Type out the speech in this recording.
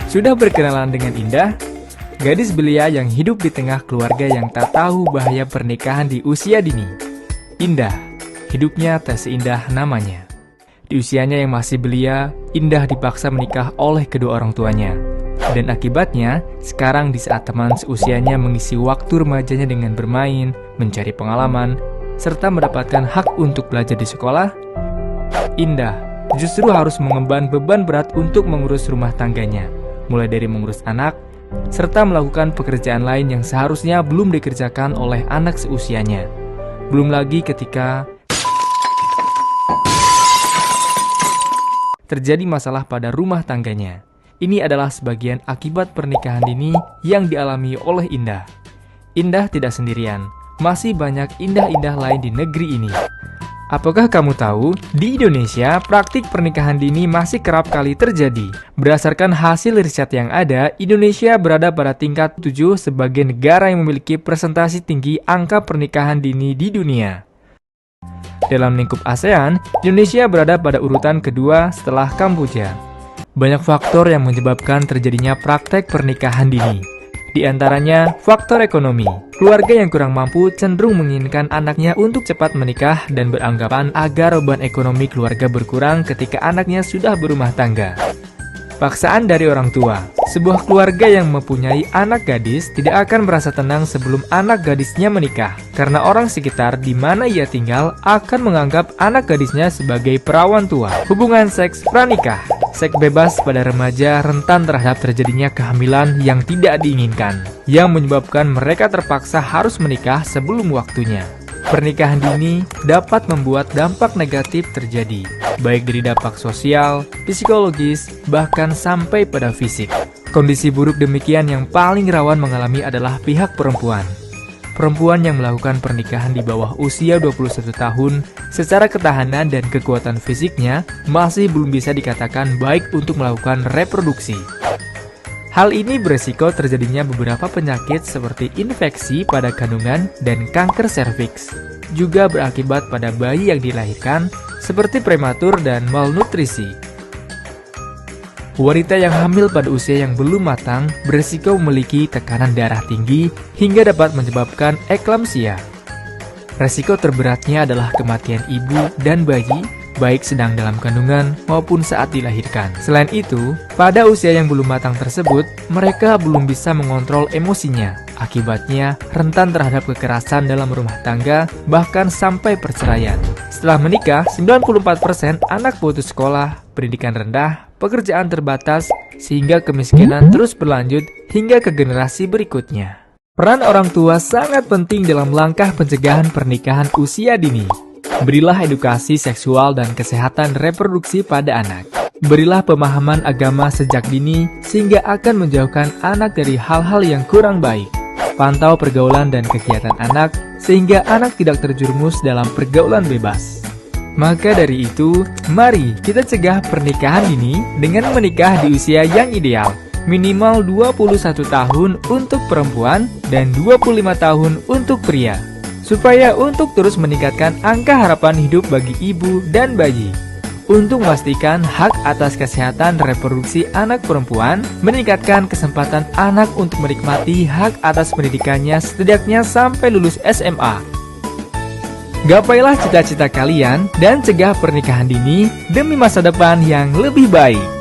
Sudah berkenalan dengan Indah, gadis belia yang hidup di tengah keluarga yang tak tahu bahaya pernikahan di usia dini. Indah, hidupnya tak seindah namanya. Di usianya yang masih belia, Indah dipaksa menikah oleh kedua orang tuanya. Dan akibatnya, sekarang di saat teman seusianya mengisi waktu remajanya dengan bermain, mencari pengalaman, serta mendapatkan hak untuk belajar di sekolah, Indah justru harus mengemban beban berat untuk mengurus rumah tangganya, mulai dari mengurus anak, serta melakukan pekerjaan lain yang seharusnya belum dikerjakan oleh anak seusianya. Belum lagi ketika terjadi masalah pada rumah tangganya. Ini adalah sebagian akibat pernikahan dini yang dialami oleh Indah. Indah tidak sendirian, masih banyak indah-indah lain di negeri ini. Apakah kamu tahu, di Indonesia praktik pernikahan dini masih kerap kali terjadi. Berdasarkan hasil riset yang ada, Indonesia berada pada tingkat 7 sebagai negara yang memiliki presentasi tinggi angka pernikahan dini di dunia. Dalam lingkup ASEAN, Indonesia berada pada urutan kedua setelah Kamboja. Banyak faktor yang menyebabkan terjadinya praktek pernikahan dini. Di antaranya, faktor ekonomi. Keluarga yang kurang mampu cenderung menginginkan anaknya untuk cepat menikah dan beranggapan agar beban ekonomi keluarga berkurang ketika anaknya sudah berumah tangga. Paksaan dari orang tua. Sebuah keluarga yang mempunyai anak gadis tidak akan merasa tenang sebelum anak gadisnya menikah, karena orang sekitar di mana ia tinggal akan menganggap anak gadisnya sebagai perawan tua. Hubungan seks pranikah. Seks bebas pada remaja rentan terhadap terjadinya kehamilan yang tidak diinginkan, yang menyebabkan mereka terpaksa harus menikah sebelum waktunya. Pernikahan dini dapat membuat dampak negatif terjadi, baik dari dampak sosial, psikologis, bahkan sampai pada fisik. Kondisi buruk demikian yang paling rawan mengalami adalah pihak perempuan. Perempuan yang melakukan pernikahan di bawah usia 21 tahun, secara ketahanan dan kekuatan fisiknya masih belum bisa dikatakan baik untuk melakukan reproduksi. Hal ini beresiko terjadinya beberapa penyakit seperti infeksi pada kandungan dan kanker serviks. Juga berakibat pada bayi yang dilahirkan seperti prematur dan malnutrisi. Wanita yang hamil pada usia yang belum matang beresiko memiliki tekanan darah tinggi hingga dapat menyebabkan eklamsia. Resiko terberatnya adalah kematian ibu dan bayi, baik sedang dalam kandungan maupun saat dilahirkan. Selain itu, pada usia yang belum matang tersebut, mereka belum bisa mengontrol emosinya. Akibatnya, rentan terhadap kekerasan dalam rumah tangga, bahkan sampai perceraian. Setelah menikah, 94% anak putus sekolah, pendidikan rendah, pekerjaan terbatas, sehingga kemiskinan terus berlanjut hingga ke generasi berikutnya. Peran orang tua sangat penting dalam langkah pencegahan pernikahan usia dini. Berilah edukasi seksual dan kesehatan reproduksi pada anak. Berilah pemahaman agama sejak dini sehingga akan menjauhkan anak dari hal-hal yang kurang baik. Pantau pergaulan dan kegiatan anak sehingga anak tidak terjerumus dalam pergaulan bebas. Maka dari itu, mari kita cegah pernikahan dini dengan menikah di usia yang ideal. Minimal 21 tahun untuk perempuan dan 25 tahun untuk pria. Supaya untuk terus meningkatkan angka harapan hidup bagi ibu dan bayi. Untuk memastikan hak atas kesehatan reproduksi anak perempuan, meningkatkan kesempatan anak untuk menikmati hak atas pendidikannya setidaknya sampai lulus SMA. Gapailah cita-cita kalian dan cegah pernikahan dini demi masa depan yang lebih baik.